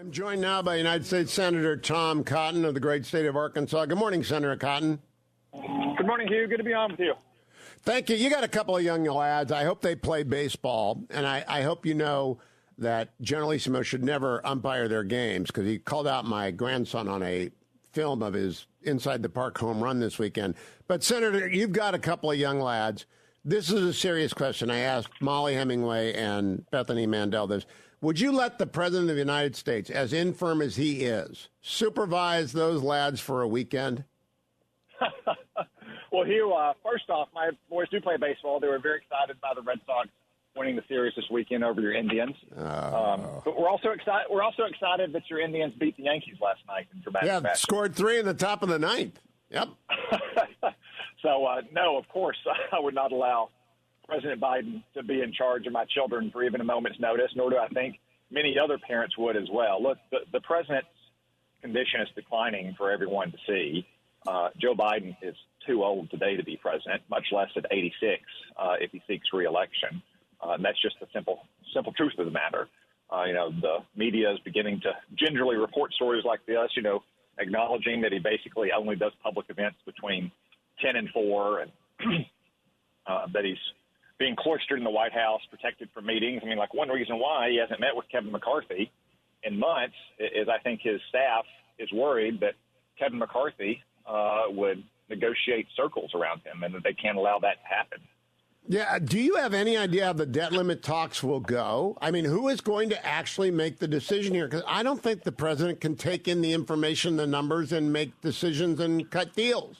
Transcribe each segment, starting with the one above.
I'm joined now by United States Senator Tom Cotton of the great state of Arkansas. Good morning, Senator Cotton. Good morning, Hugh. Good to be on with you. Thank you. You got a couple of young lads. I hope they play baseball, and I hope you know that Generalissimo should never umpire their games because he called out my grandson on a film of his inside the park home run this weekend. But, Senator, you've got a couple of young lads. This is a serious question. I asked Molly Hemingway and Bethany Mandel this. Would you let the President of the United States, as infirm as he is, supervise those lads for a weekend? Well, Hugh, first off, my boys do play baseball. They were very excited by the Red Sox winning the series this weekend over your Indians. But we're also excited. We're also excited that your Indians beat the Yankees last night in dramatic fashion. Scored 3 in the top of the ninth. Yep. So, no, of course, I would not allow President Biden to be in charge of my children for even a moment's notice, nor do I think many other parents would as well. Look, the president's condition is declining for everyone to see. Joe Biden is too old today to be president, much less at 86 if he seeks re-election. And that's just the simple truth of the matter. The media is beginning to gingerly report stories like this, acknowledging that he basically only does public events between 10 and 4 and that he's being cloistered in the White House, protected from meetings. I mean, like one reason why he hasn't met with Kevin McCarthy in months is I think his staff is worried that Kevin McCarthy would negotiate circles around him and that they can't allow that to happen. Yeah. Do you have any idea how the debt limit talks will go? I mean, who is going to actually make the decision here? Because I don't think the president can take in the information, the numbers, and make decisions and cut deals.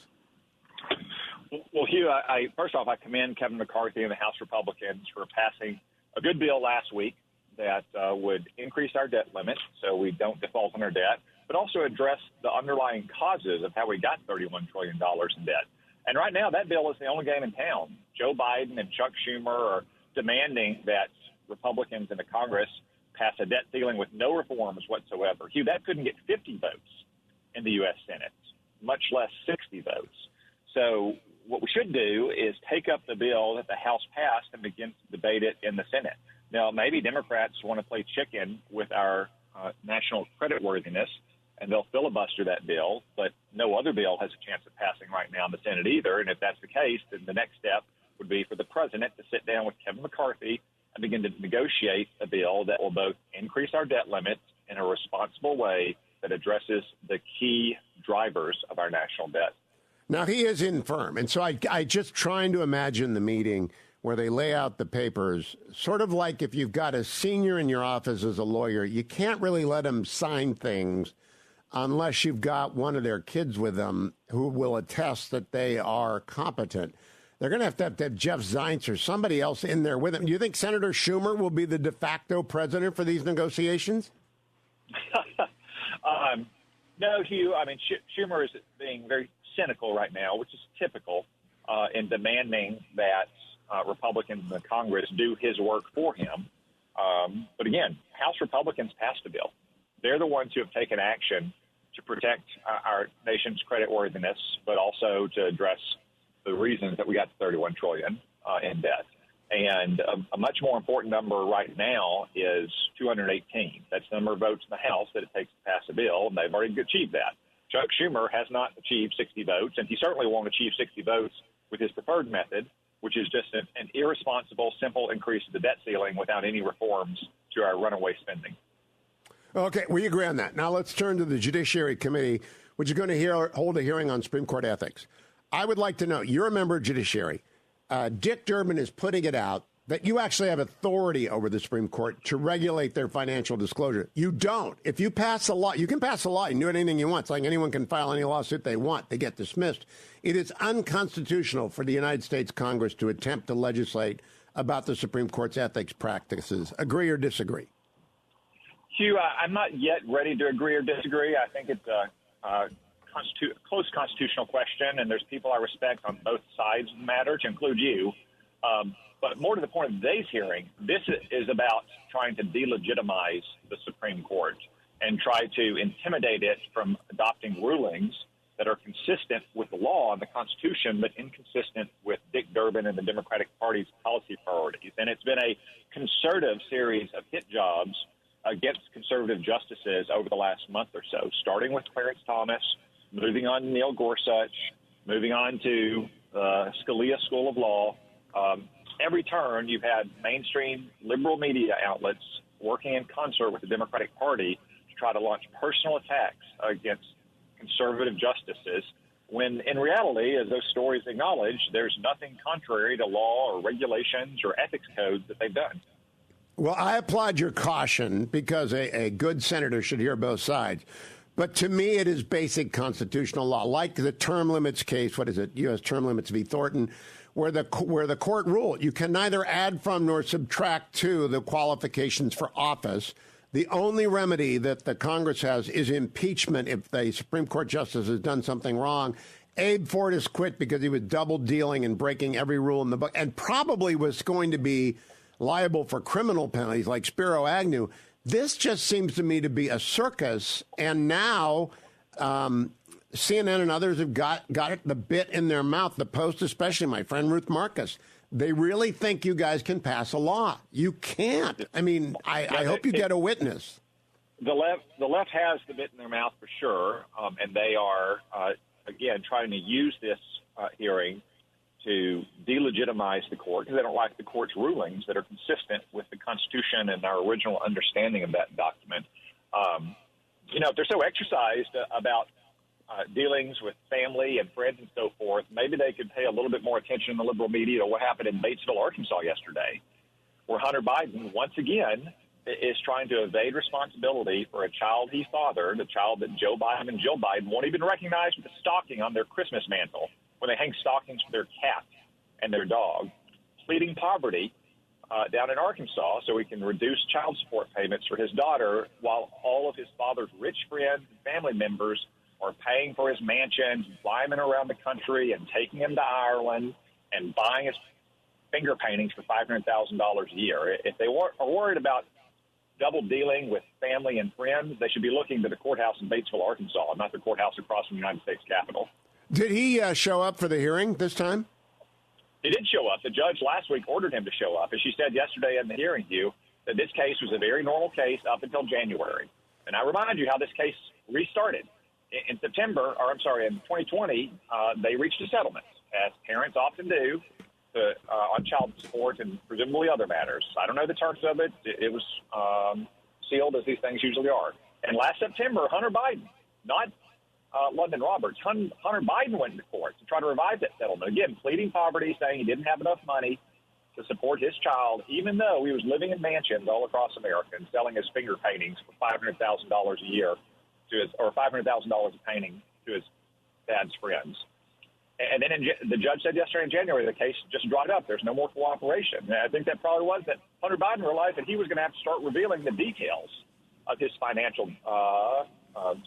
Well, Hugh, first off, I commend Kevin McCarthy and the House Republicans for passing a good bill last week that would increase our debt limit so we don't default on our debt, but also address the underlying causes of how we got $31 trillion in debt. And right now, that bill is the only game in town. Joe Biden and Chuck Schumer are demanding that Republicans in the Congress pass a debt ceiling with no reforms whatsoever. Hugh, that couldn't get 50 votes in the U.S. Senate, much less 60 votes. So what we should do is take up the bill that the House passed and begin to debate it in the Senate. Now, maybe Democrats want to play chicken with our national creditworthiness, and they'll filibuster that bill, but no other bill has a chance of passing right now in the Senate either. And if that's the case, then the next step would be for the president to sit down with Kevin McCarthy and begin to negotiate a bill that will both increase our debt limits in a responsible way that addresses the key drivers of our national debt. Now, he is infirm, and so I just trying to imagine the meeting where they lay out the papers, sort of like if you've got a senior in your office as a lawyer, you can't really let him sign things unless you've got one of their kids with them who will attest that they are competent. They're going to have Jeff Zients or somebody else in there with them. Do you think Senator Schumer will be the de facto president for these negotiations? No, Hugh. I mean, Schumer is being very cynical right now, which is typical in demanding that Republicans in the Congress do his work for him. But again, House Republicans passed a bill. They're the ones who have taken action to protect our nation's creditworthiness, but also to address the reasons that we got to $31 trillion in debt. And a much more important number right now is 218. That's the number of votes in the House that it takes to pass a bill, and they've already achieved that. Chuck Schumer has not achieved 60 votes, and he certainly won't achieve 60 votes with his preferred method, which is just an irresponsible, simple increase of the debt ceiling without any reforms to our runaway spending. Okay, we agree on that. Now let's turn to the Judiciary Committee, which is going to hold a hearing on Supreme Court ethics. I would like to know, you're a member of Judiciary. Dick Durbin is putting it out that you actually have authority over the Supreme Court to regulate their financial disclosure. You don't. If you pass a law, you can pass a law. You can do anything you want. It's like anyone can file any lawsuit they want. They get dismissed. It is unconstitutional for the United States Congress to attempt to legislate about the Supreme Court's ethics practices. Agree or disagree? Hugh, I'm not yet ready to agree or disagree. I think it's a close constitutional question, and there's people I respect on both sides of the matter, to include you. But more to the point of today's hearing, this is about trying to delegitimize the Supreme Court and try to intimidate it from adopting rulings that are consistent with the law and the Constitution, but inconsistent with Dick Durbin and the Democratic Party's policy priorities. And it's been a concerted series of hit jobs against conservative justices over the last month or so, starting with Clarence Thomas, moving on to Neil Gorsuch, moving on to Scalia School of Law. Every turn, you've had mainstream liberal media outlets working in concert with the Democratic Party to try to launch personal attacks against conservative justices, when in reality, as those stories acknowledge, there's nothing contrary to law or regulations or ethics codes that they've done. Well, I applaud your caution because a good senator should hear both sides. But to me, it is basic constitutional law, like the term limits case. What is it? U.S. term limits v. Thornton, where the court ruled you can neither add from nor subtract to the qualifications for office. The only remedy that the Congress has is impeachment if the Supreme Court justice has done something wrong. Abe Fortas quit because he was double dealing and breaking every rule in the book, and probably was going to be liable for criminal penalties like Spiro Agnew. This just seems to me to be a circus, and now CNN and others have got the bit in their mouth, the Post especially, my friend Ruth Marcus. They really think you guys can pass a law. You can't. I mean, I hope you get a witness. The left has the bit in their mouth for sure, and they are, again, trying to use this hearing to delegitimize the court because they don't like the court's rulings that are consistent with the Constitution and our original understanding of that document. If they're so exercised about dealings with family and friends and so forth, maybe they could pay a little bit more attention in the liberal media to what happened in Batesville, Arkansas yesterday, where Hunter Biden, once again, is trying to evade responsibility for a child he fathered, a child that Joe Biden and Jill Biden won't even recognize with a stocking on their Christmas mantle when they hang stockings for their cat and their dog, pleading poverty down in Arkansas so he can reduce child support payments for his daughter while all of his father's rich friends and family members are paying for his mansion, flying him around the country and taking him to Ireland and buying his finger paintings for $500,000 a year. If they are worried about double dealing with family and friends, they should be looking to the courthouse in Batesville, Arkansas, not the courthouse across from the United States Capitol. Did he show up for the hearing this time? He did show up. The judge last week ordered him to show up. As she said yesterday in the hearing, Hugh, that this case was a very normal case up until January. And I remind you how this case restarted. In 2020, they reached a settlement, as parents often do, on child support and presumably other matters. I don't know the terms of it. It was sealed, as these things usually are. And last September, Hunter Biden, not London Roberts, Hunter Biden went to court to try to revive that settlement. Again, pleading poverty, saying he didn't have enough money to support his child, even though he was living in mansions all across America and selling his finger paintings for $500,000 a year or $500,000 a painting to his dad's friends. And then the judge said yesterday in January the case just dried up. There's no more cooperation. And I think that probably was that Hunter Biden realized that he was going to have to start revealing the details of his financial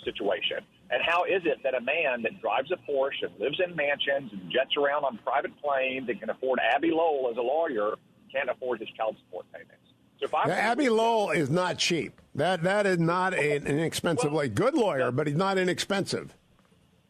situation. And how is it that a man that drives a Porsche and lives in mansions and jets around on private planes and can afford Abby Lowell as a lawyer can't afford his child support payments? So if Abby Lowell is not cheap. That is not an inexpensively good lawyer, but he's not inexpensive.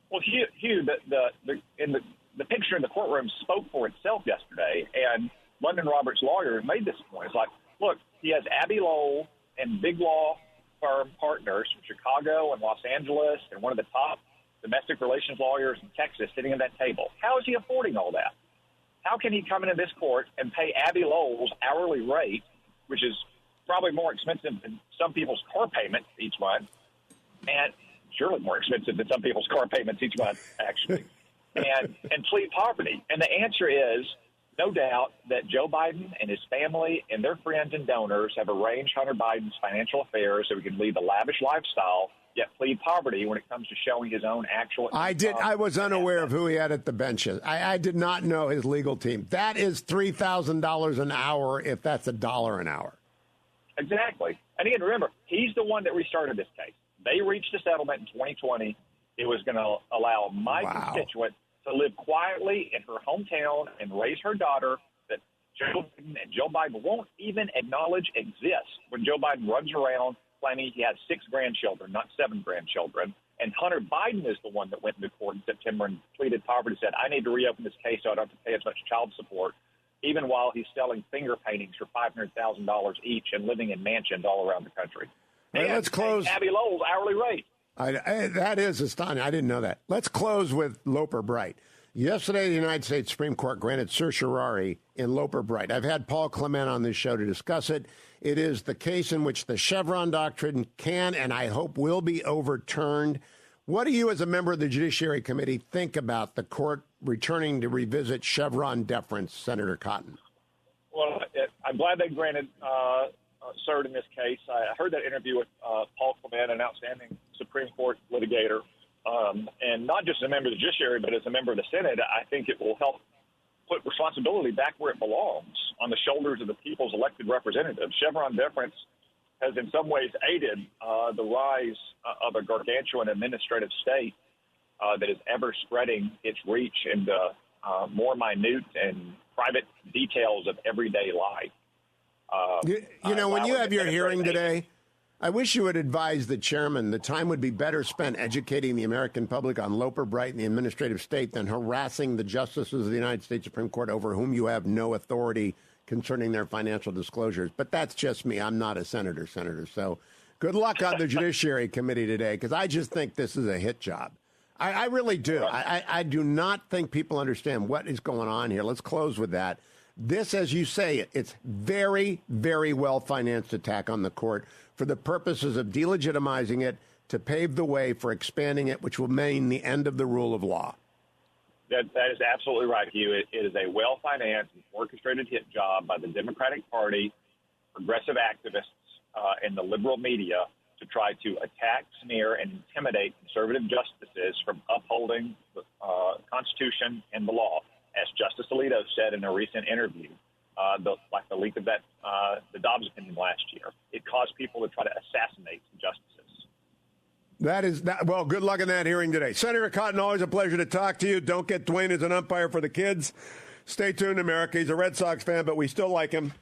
Well, Hugh, the picture in the courtroom spoke for itself yesterday, and London Roberts' lawyer made this point. It's like, look, he has Abby Lowell and big law firm partners from Chicago and Los Angeles and one of the top domestic relations lawyers in Texas sitting at that table. How is he affording all that? How can he come into this court and pay Abby Lowell's hourly rate, which is probably more expensive than some people's car payments each month, and surely more expensive than some people's car payments each month, actually, and plead poverty? And the answer is, no doubt, that Joe Biden and his family and their friends and donors have arranged Hunter Biden's financial affairs so he can lead the lavish lifestyle, yet plead poverty when it comes to showing his own actual income. I was unaware of who he had at the benches. I did not know his legal team. That is $3,000 an hour if that's $1 an hour. Exactly. And again, remember, he's the one that restarted this case. They reached a settlement in 2020. It was going to allow my constituent to live quietly in her hometown and raise her daughter that Joe Biden and Joe Biden won't even acknowledge exists when Joe Biden runs around claiming he has 6 grandchildren, not 7 grandchildren. And Hunter Biden is the one that went into court in September and pleaded poverty, said, I need to reopen this case so I don't have to pay as much child support, even while he's selling finger paintings for $500,000 each and living in mansions all around the country. Right, let's close. Abby Lowell's hourly rate. That is astonishing. I didn't know that. Let's close with Loper Bright. Yesterday, the United States Supreme Court granted certiorari in Loper Bright. I've had Paul Clement on this show to discuss it. It is the case in which the Chevron doctrine can and I hope will be overturned. What do you, as a member of the Judiciary Committee, think about the court returning to revisit Chevron deference, Senator Cotton? Well, I'm glad they granted cert in this case. I heard that interview with Paul Clement, an outstanding Supreme Court litigator, and not just a member of the Judiciary, but as a member of the Senate. I think it will help put responsibility back where it belongs, on the shoulders of the people's elected representatives. Chevron deference has in some ways aided the rise of a gargantuan administrative state that is ever spreading its reach into more minute and private details of everyday life. When you have your hearing today, I wish you would advise the chairman the time would be better spent educating the American public on Loper Bright and the administrative state than harassing the justices of the United States Supreme Court over whom you have no authority concerning their financial disclosures. But that's just me. I'm not a senator. So good luck on the Judiciary Committee today, because I just think this is a hit job. I really do. I do not think people understand what is going on here. Let's close with that. This, as you say, it's very, very well-financed attack on the court for the purposes of delegitimizing it, to pave the way for expanding it, which will mean the end of the rule of law. That is absolutely right, Hugh. It is a well-financed and orchestrated hit job by the Democratic Party, progressive activists, and the liberal media to try to attack, smear, and intimidate conservative justices from upholding the Constitution and the law. As Justice Alito said in a recent interview, like the leak of the Dobbs opinion last year, it caused people to try to assassinate justices. Well, good luck in that hearing today. Senator Cotton, always a pleasure to talk to you. Don't get Dwayne as an umpire for the kids. Stay tuned, America. He's a Red Sox fan, but we still like him.